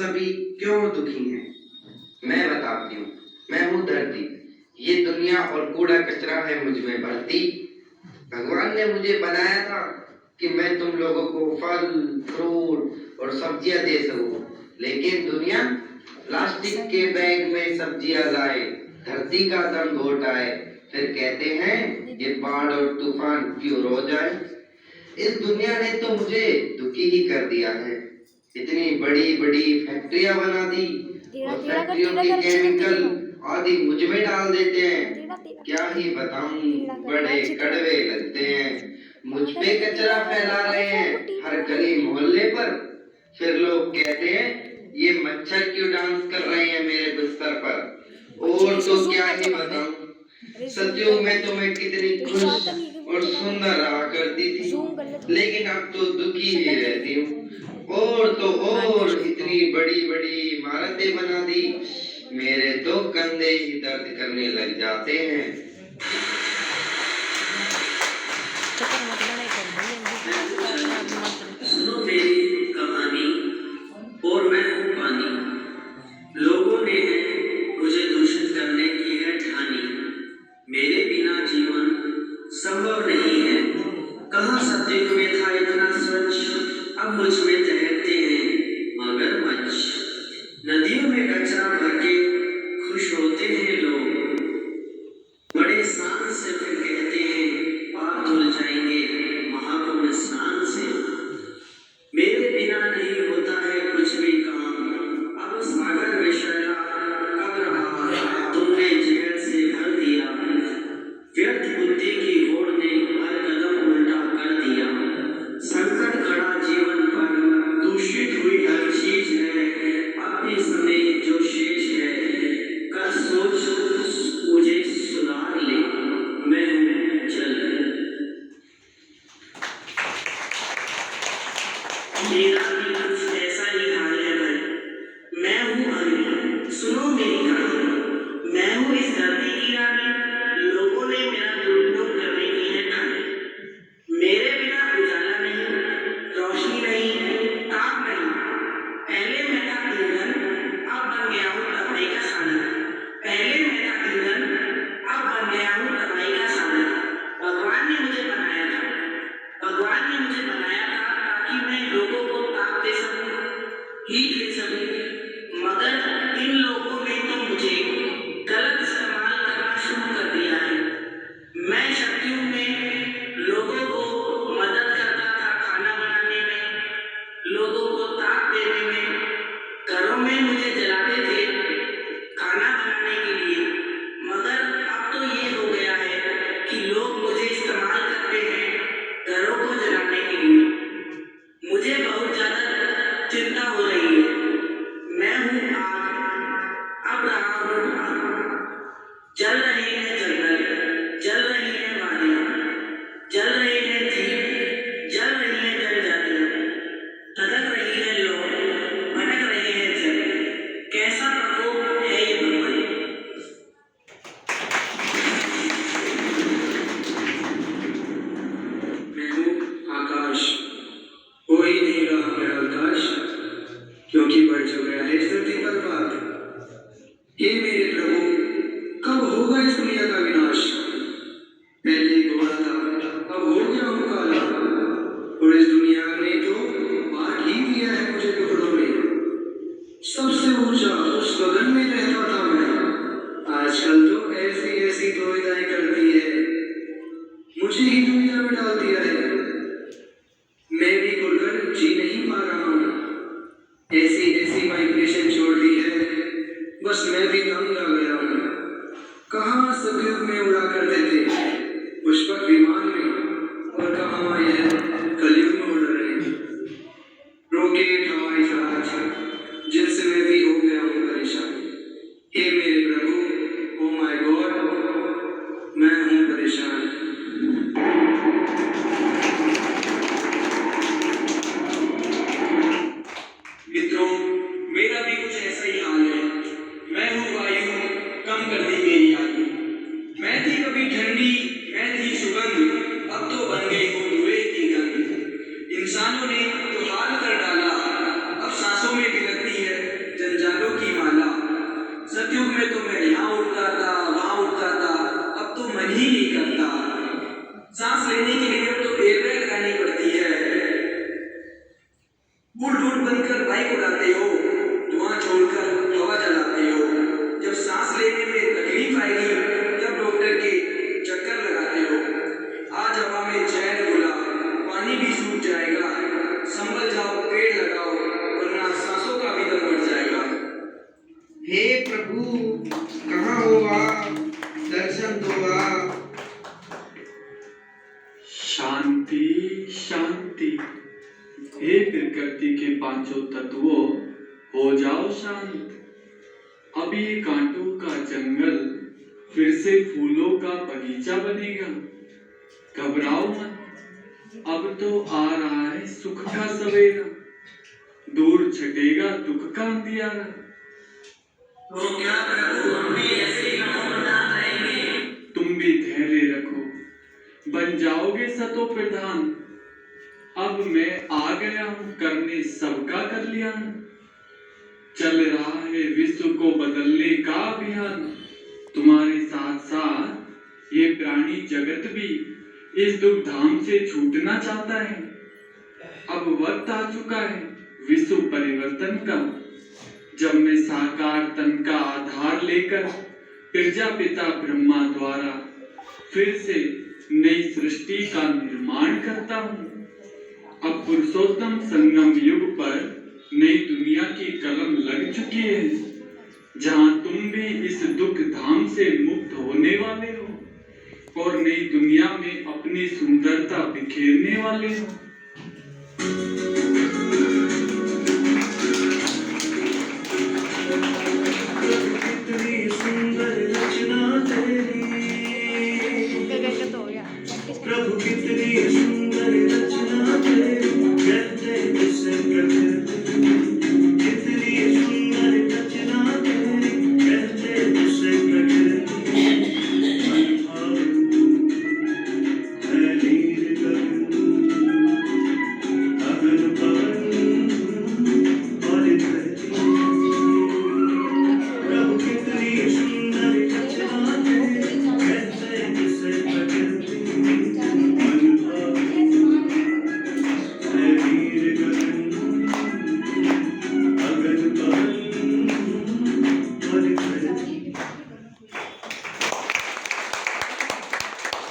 सभी क्यों दुखी हैं? मैं बताती हूँ। मैं हूँ धरती, ये दुनिया और कूड़ा कचरा है मुझ में भरती। भगवान ने मुझे बनाया था कि मैं तुम लोगों को फल, फ्रूट और सब्जियां दे सकूं, लेकिन दुनिया प्लास्टिक के बैग में सब्जियां लाए, धरती का दम घोटाए, फिर कहते हैं ये बाढ़ और तूफान क्यों रोज आए। इस दुनिया ने तो मुझे दुखी ही कर दिया है। इतनी बड़ी बड़ी फैक्ट्रियां बना दी और फैक्ट्रियों के केमिकल आदि मुझ में डाल देते हैं। क्या ही बताऊं, बड़े कड़वे लगते हैं। मुझ पे कचरा फैला रहे हैं हर गली मोहल्ले पर। फिर लोग कहते हैं ये मच्छर क्यों डांस कर रहे हैं मेरे बिस्तर पर। और तो क्या ही बताऊं, सदियों में तो मैं कितनी खुश और सुंदर रहा करती थी, लेकिन अब तो दुखी ही रहती हूँ। और तो और इतनी बड़ी बड़ी इमारतें बना दी, मेरे तो कंधे ही दर्द करने लग जाते हैं। सुनो मेरी कहानी और मैं हूँ पानी। लोगों ने मुझे दूषित करने की है ठानी। मेरे बिना जीवन संभव नहीं है। कहाँ सतयुग में था इतना स्वच्छ, अब मुझ में तैरते हैं मगरमच्छ। नदियों में कचरा भर के खुश होते हैं लोग, बड़े शान से फिर कहते हैं पाप धुल जाएंगे महाकुंभ स्नान से। मेरे बिना नहीं होता है कुछ भी काम, अब सागर विषैला कब रहा तुमने जहर से भर दिया। व्यर्थ बुद्धि की होड़ ने हर कदम उल्टा कर दिया। संकट खड़ा जीवन पर, दूषित हुई हर चीज है। अपने समय जो शेष है, कर सोच मुझे सुधार ले, मैं हूँ जल। मेरा भी कुछ ऐसा ही हाल है भाई। मैं हूँ अग्नि, सुनो मेरी कहानी। मैं हूँ इस धरती की रानी, लोगों ने मेरा दुरुपयोग करने की है ठानी। मेरे बिना उजाला नहीं, रोशनी नहीं, ताप नहीं। पहले मैं था ईंधन, अब बन गया हूँ तबाही का साधन। पहले मैं था ईंधन, अब बन गया हूँ तबाही का साधन। भगवान ने मुझे बनाया था, भगवान ने मुझे बनाया था ताकि मैं लोगों को ताप दे सकूं, हीट दे सकूं। मगर इन लोगों ने तो मुझे गलत इस्तेमाल करना शुरू कर दिया है। मैं शक्तियों में लोगों को मदद करता था, खाना बनाने में, लोगों को ताप देने में, घरों में मुझे जलाते थे खाना बनाने के लिए। मगर अब तो ये हो गया है कि लोग मुझे इस्तेमाल करते हैं घरों को जलाने के लिए। मुझे बहुत ज्यादा चिंता हो रही है। मैं हूँ आग, अब रहा हूँ आग। जल रहे हैं जंगल, जल रही हैं वादियाँ, जल रहे हैं द्वीप, जल रही हैं जनजातियाँ, धधक रही है लौ, भटक रहे हैं जल। कैसा प्रकोप है ये भगवान। मैं हूँ आकाश, कोई नहीं रहा मेरा आकाश, क्योंकि बढ़ जो गया है इस धरती पर बात। हे मेरे प्रभु, कब होगा इस दुनिया का विनाश। पहले गोरा था, अब हो गया हूँ काला, और इस दुनिया ने तो बांट ही दिया है मुझे टुकड़ों में। सबसे ऊंचा उस गगन में रहता था मैं, आजकल तो ऐसी ऐसी दुविधाएं करती है, मुझे ही दुविधा में डाल दिया है। मैं भी खुलकर जी नहीं पा रहा हूँ, ऐसी ऐसी वाइब्रेशन छोड़ दी है, बस मैं भी तंग आ गया हूँ। कहाँ सतयुग में उड़ा करते थे पुष्पक विमान में, और कहाँ यह कलयुग में उड़ रहे हैं रॉकेट हवाई जहाज, जिनसे मैं भी हो गया हूँ परेशान। हे मेरे प्रभु, ओ माय गॉड, मैं हूँ परेशान। मित्रों, मेरा भी कुछ ऐसा ही हाल है। मैं हूँ वायु, कम कर दी मेरी आयु। मैं थी कभी ठंडी, मैं थी सुगंध, अब तो बन गई हूँ धुएं की गंध। इंसानों ने तो हाल कर डाला, अब सांसों में भी लगती है पांचों तत्वों हो जाओ शांत। अब ये कांटों का जंगल फिर से फूलों का बगीचा बनेगा। घबराओ मत, अब तो आ रहा है सुख का सवेरा, दूर छटेगा दुख का अंधियारा। तो क्या प्रभु हम भी ऐसे ही बना रहेंगे? तुम भी धैर्य रखो, बन जाओगे सतो प्रधान। अब मैं आ गया हूं करने सबका कल्याण। चल रहा है विश्व को बदलने का अभियान। तुम्हारे साथ साथ ये प्राणी जगत भी इस दुख धाम से छूटना चाहता है। अब वक्त आ चुका है विश्व परिवर्तन का, जब मैं साकार तन का आधार लेकर प्रजापिता ब्रह्मा द्वारा फिर से नई सृष्टि का निर्माण करता हूँ। अब पुरुषोत्तम संगम युग पर नई दुनिया की कलम लग चुकी है, जहां तुम भी इस दुख धाम से मुक्त होने वाले हो और नई दुनिया में अपनी सुंदरता बिखेरने वाले हो।